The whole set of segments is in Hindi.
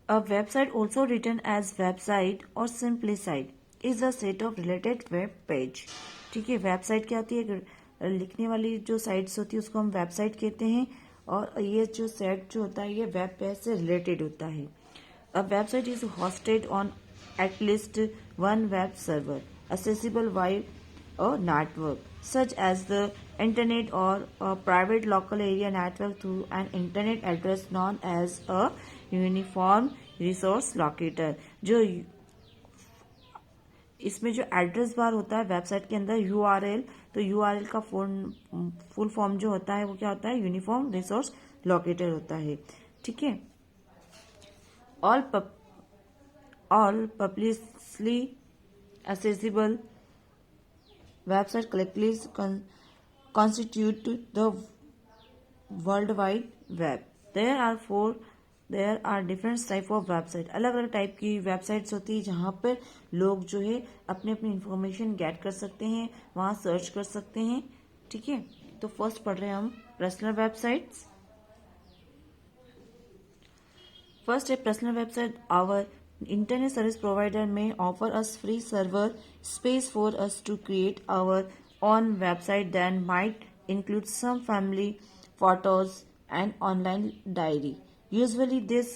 A website, also written as website or simply site, is a set of related web page. ठीक है, वेबसाइट क्या होती है? लिखने वाली जो साइट्स होती है उसको हम वेबसाइट कहते हैं, और ये जो सेट जो होता है ये वेब पेज से रिलेटेड होता है. A website is hosted on at least one web server, accessible via a network, such as the internet or a private local area network through an internet address known as a uniform resource locator. जो इसमें जो एड्रेस बार होता है वेबसाइट के अंदर URL, तो URL का फुल फॉर्म जो होता है वो क्या होता है? यूनिफॉर्म रिसोर्स लोकेटर होता है. ठीक है. All publicly accessible websites collectively constitute the World Wide Web. There are different type of website. अलग अलग टाइप की वेबसाइट्स होती है जहाँ पर लोग जो है अपनी अपनी इंफॉर्मेशन गेट कर सकते हैं, वहाँ सर्च कर सकते हैं. ठीक है. तो फर्स्ट पढ़ रहे हैं हम personal websites. First, a personal website. Our internet service provider may offer us free server space for us to create our own website that might include some family photos and online diary. Usually, this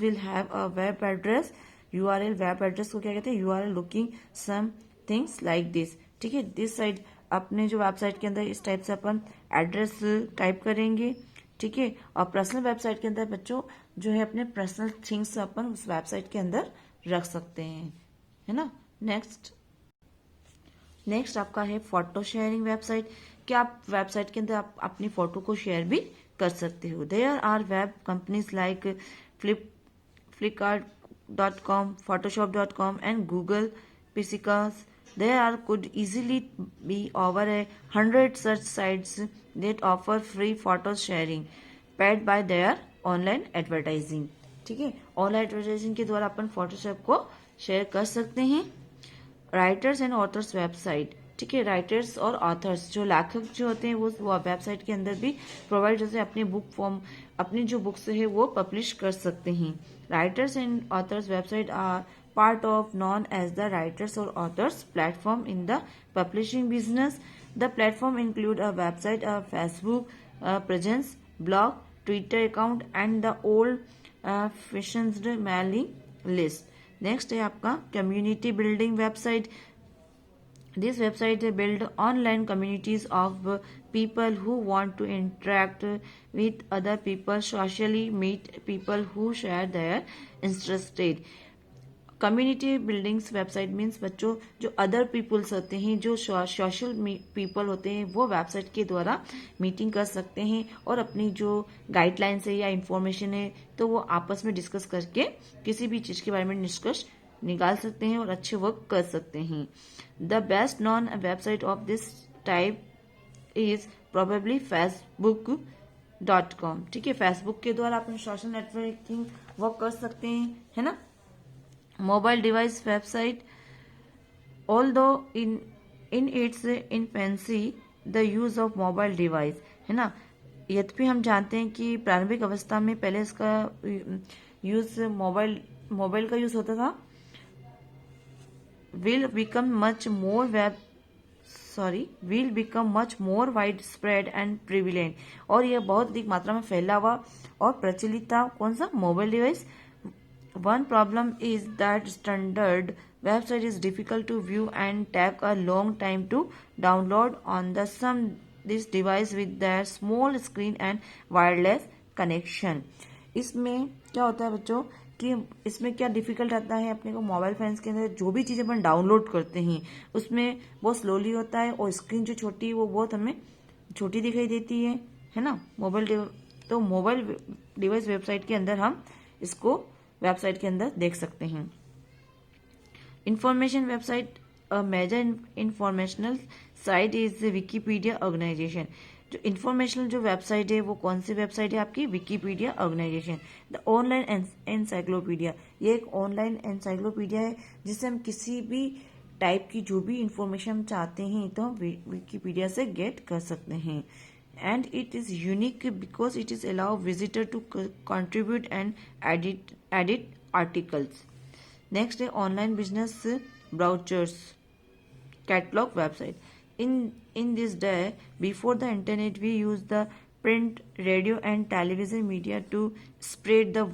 will have a web address. URL web address को क्या कहते हैं? URL looking some things like this. ठीक है. दिस साइड अपने जो वेबसाइट के अंदर इस टाइप से अपन एड्रेस टाइप करेंगे. ठीक है. और पर्सनल वेबसाइट के अंदर बच्चों जो है अपने पर्सनल थिंग्स अपन उस वेबसाइट के अंदर रख सकते हैं, है ना. नेक्स्ट आपका है फोटो शेयरिंग वेबसाइट. क्या आप वेबसाइट के अंदर आप अपनी फोटो को शेयर भी कर सकते हो. There are web companies like flipkart.com, photoshop.com and Google Pixels. There could easily be over 100 such sites that offer free photo sharing paid by their online advertising. ठीक है. ऑनलाइन एडवर्टाइजिंग के द्वारा अपन फोटोशॉप को शेयर कर सकते हैं. Writers and authors website. ठीक है. राइटर्स और ऑथर्स जो लेखक जो होते हैं वो वेबसाइट के अंदर भी प्रोवाइड होते हैं, अपनी बुक फॉर्म अपनी जो बुक्स है वो पब्लिश कर सकते हैं. Writers and authors website R part of known as the writers or authors platform in the publishing business. The platform include a website, a Facebook presence, blog, Twitter account and the old fashioned mailing list. Next है आपका community building website. This website build online communities of people who want to interact with other people, socially meet people who share their interested. Community buildings website means बच्चों जो अदर पीपल्स होते हैं, जो सोशल पीपल होते हैं, वो वेबसाइट के द्वारा मीटिंग कर सकते हैं और अपनी जो गाइडलाइंस है या इंफॉर्मेशन है तो वो आपस में डिस्कस करके किसी भी चीज के बारे में निष्कर्ष निकाल सकते हैं और अच्छे वर्क कर सकते हैं. The best non website of this type is probably facebook.com. ठीक है. फेसबुक के द्वारा अपने सोशल नेटवर्किंग वर्क कर सकते हैं, है ना. Mobile device website. Although in its infancy the use of mobile device, है ना. यद्यपि हम जानते हैं कि प्रारंभिक अवस्था में पहले इसका यूज मोबाइल का यूज होता था. will become much more widespread and prevalent. और यह बहुत अधिक मात्रा में फैला हुआ और प्रचलित था. कौन सा? Mobile device. One problem is that standard website is difficult to view and take a long time to download on this device with their small screen and wireless connection. इसमें क्या होता है बच्चों कि इसमें क्या डिफिकल्ट आता है अपने को मोबाइल फोन्स के अंदर जो भी चीज़ें अपन डाउनलोड करते हैं उसमें बहुत स्लोली होता है और स्क्रीन जो छोटी है वो बहुत हमें छोटी दिखाई देती है ना. मोबाइल डिवाइस वेबसाइट के अंदर हम इसको वेबसाइट के अंदर देख सकते हैं. Information website. A major informational site is Wikipedia organisation. जो इंफॉर्मेशनल जो वेबसाइट है वो कौन सी वेबसाइट है आपकी? Wikipedia organisation. The online encyclopedia. ये एक ऑनलाइन एनसाइक्लोपीडिया है जिससे हम किसी भी टाइप की जो भी इंफॉर्मेशन चाहते हैं तो हम विकीपीडिया से गेट कर सकते हैं. and it is unique because it is allow visitor to contribute and edit articles. Next है online business brochures, catalog website. In this day, before the internet, we use the print, radio, and television media to spread the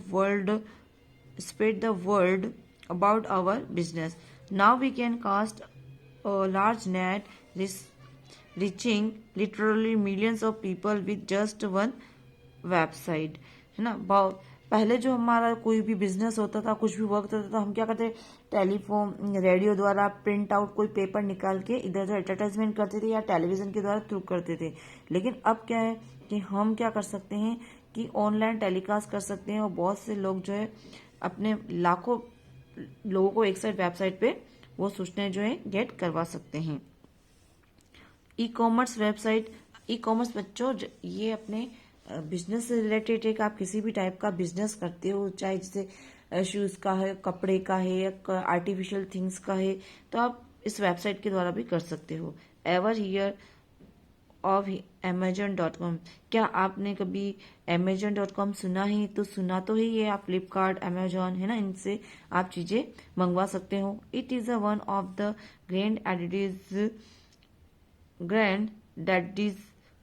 word about our business. Now we can cast a large net, reaching literally millions of people with just one website, है ना। पहले जो हमारा कोई भी बिजनेस होता था, कुछ भी वर्क होता था, हम क्या करते, टेलीफोन रेडियो द्वारा प्रिंट आउट कोई पेपर निकाल के इधर उधर एडवर्टाइजमेंट करते थे या टेलीविजन के द्वारा थ्रू करते थे। लेकिन अब क्या है कि हम क्या कर सकते हैं कि ऑनलाइन टेलीकास्ट कर सकते हैं और बहुत से लोग जो है अपने लाखों लोगों को एक साइड वेबसाइट पे वो सूचनाएं जो है गेट करवा सकते हैं। E commerce website, e commerce बच्चों ये अपने बिजनेस से रिलेटेड एक, आप किसी भी टाइप का बिजनेस करते हो, चाहे जैसे शूज का है, कपड़े का है या आर्टिफिशियल थिंग्स का है, तो आप इस वेबसाइट के द्वारा भी कर सकते हो। एवर हियर ऑफ Amazon.com, क्या आपने कभी Amazon.com सुना है? तो सुना तो ही है, आप फ्लिपकार्ट, अमेजोन, है ना, इनसे आप चीजें मंगवा सकते हो। It is one of the grand daddies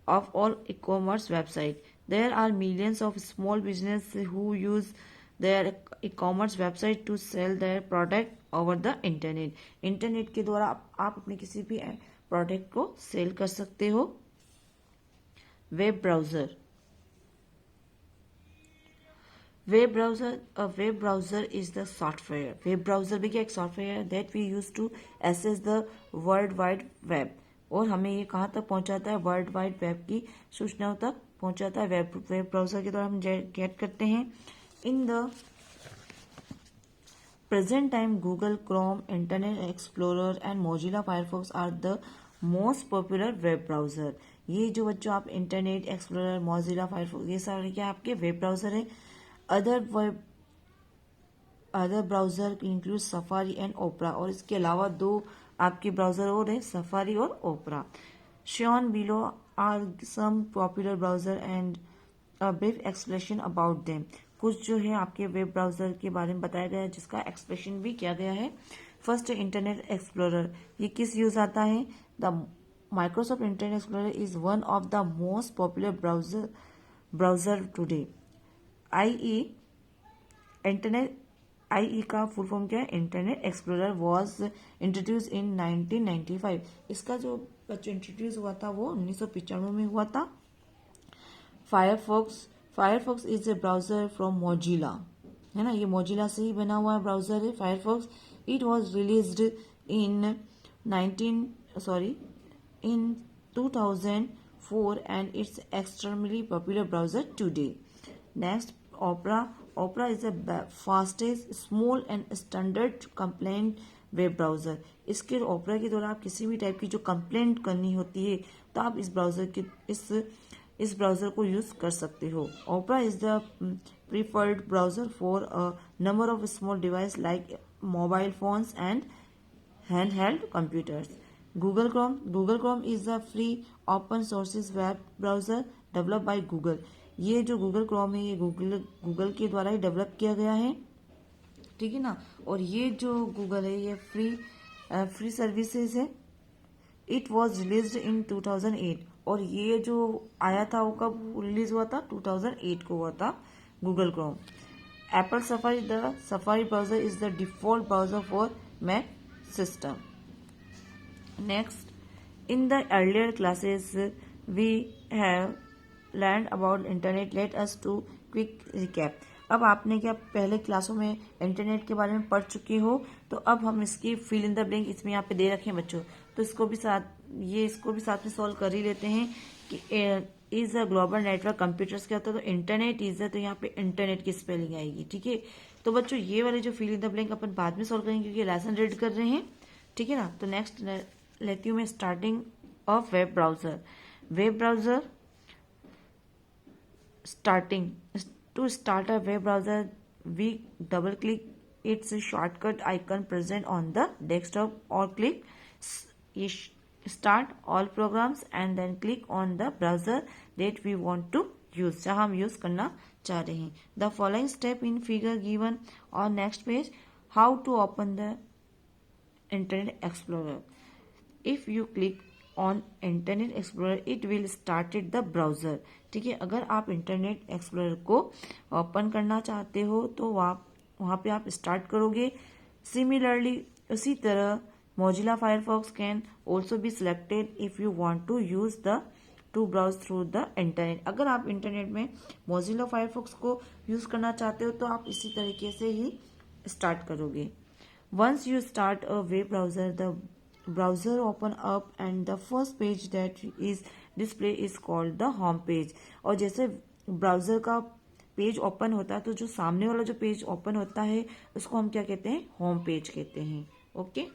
of all e-commerce website. There are millions of small businesses who use their e-commerce website to sell their product over the internet. Internet के द्वारा आप अपने किसी भी प्रोडक्ट को सेल कर सकते हो। Web browser, a web browser is the software. Web browser भी क्या एक सॉफ्टवेयर है that we use to access the world wide web. और हमें ये कहाँ तक पहुंचाता है, वर्ल्ड वाइड वेब की सूचनाओं तक पहुंचाता है। वेब ब्राउजर के द्वारा हम गेट करते हैं। In the present time Google Chrome, Internet Explorer and Mozilla Firefox are the most popular web browser. ये जो बच्चों आप इंटरनेट एक्सप्लोरर, मोजिला फायरफॉक्स, ये सारे क्या आपके वेब ब्राउजर है। Other browser include safari and opera, और इसके अलावा दो आपके ब्राउजर और है, सफारी और opera. Shown below are some popular browser and a brief explanation about them. कुछ जो है आपके वेब ब्राउजर के बारे में बताया गया है जिसका एक्सप्लेनेशन भी किया गया है। फर्स्ट इंटरनेट एक्सप्लोरर, ये किस यूज आता है? The Microsoft internet explorer is one of the most popular browser today. IE का फुल फॉर्म क्या है? इंटरनेट एक्सप्लोरर वॉज इंट्रोड्यूस इन 1995। इसका जो बच्चों इंट्रोड्यूस हुआ था वो 1995 में हुआ था। Firefox is a browser from Mozilla, है ना, ये मोजिला से ही बना हुआ ब्राउजर है Firefox. It was released in 2004 and it's extremely popular browser today. Next, Opera is the fastest, small and standard complaint web browser. इसके ओपरा के द्वारा आप किसी भी टाइप की जो कंप्लेंट करनी होती है तो आप इस ब्राउजर को यूज कर सकते हो। Opera is the preferred browser for a number of small device like mobile phones and handheld computers. Google Chrome is a free open source web browser developed by Google. ये जो गूगल क्रोम है ये गूगल के द्वारा ही डेवलप किया गया है, ठीक है ना। और ये जो गूगल है ये फ्री सर्विसेज है। इट वॉज रिलीज्ड इन 2008, और ये जो आया था वो कब रिलीज हुआ था? 2008 को हुआ था Google Chrome. Apple Safari, the Safari browser is the default browser for Mac system. Next, in the earlier classes we have learned about internet. Let us do quick recap. अब आपने क्या पहले क्लासों में इंटरनेट के बारे में पढ़ चुके हो, तो अब हम इसकी फिल इन द ब्लैंक इसमें यहाँ पे दे रखे हैं बच्चों, तो इसको भी साथ में सॉल्व कर ही लेते हैं कि is a global network computers क्या होता है, तो इंटरनेट इज है, तो यहाँ पे इंटरनेट की स्पेलिंग आएगी, ठीक है। तो बच्चों ये वाले जो फिल इन द ब्लैंक अपन बाद में सॉल्व करेंगे क्योंकि लेसन रीड कर रहे हैं, ठीक है ना। तो नेक्स्ट लेती हूँ मैं starting of web browser. Starting to start a web browser we double click its shortcut icon present on the desktop और click start all programs and then click on the browser that we want to use, जहाँ हम यूज करना चाह रहे हैं. The following step in figure given on next page, how to open the Internet Explorer. If you click on Internet Explorer, it will started the browser. ठीक है, अगर आप इंटरनेट एक्सप्लोरर को ओपन करना चाहते हो तो वहाँ पे आप स्टार्ट करोगे. सिमिलरली उसी तरह Mozilla Firefox can also be selected if you want to use the to browse through the internet. अगर आप इंटरनेट में Mozilla Firefox को यूज करना चाहते हो तो आप इसी तरीके से ही स्टार्ट करोगे. Once you start a web browser, the browser open up and the first page that is display is called the home page. और जैसे ब्राउजर का पेज ओपन होता है तो जो सामने वाला जो पेज ओपन होता है उसको हम क्या कहते हैं, होम पेज कहते हैं. ओके.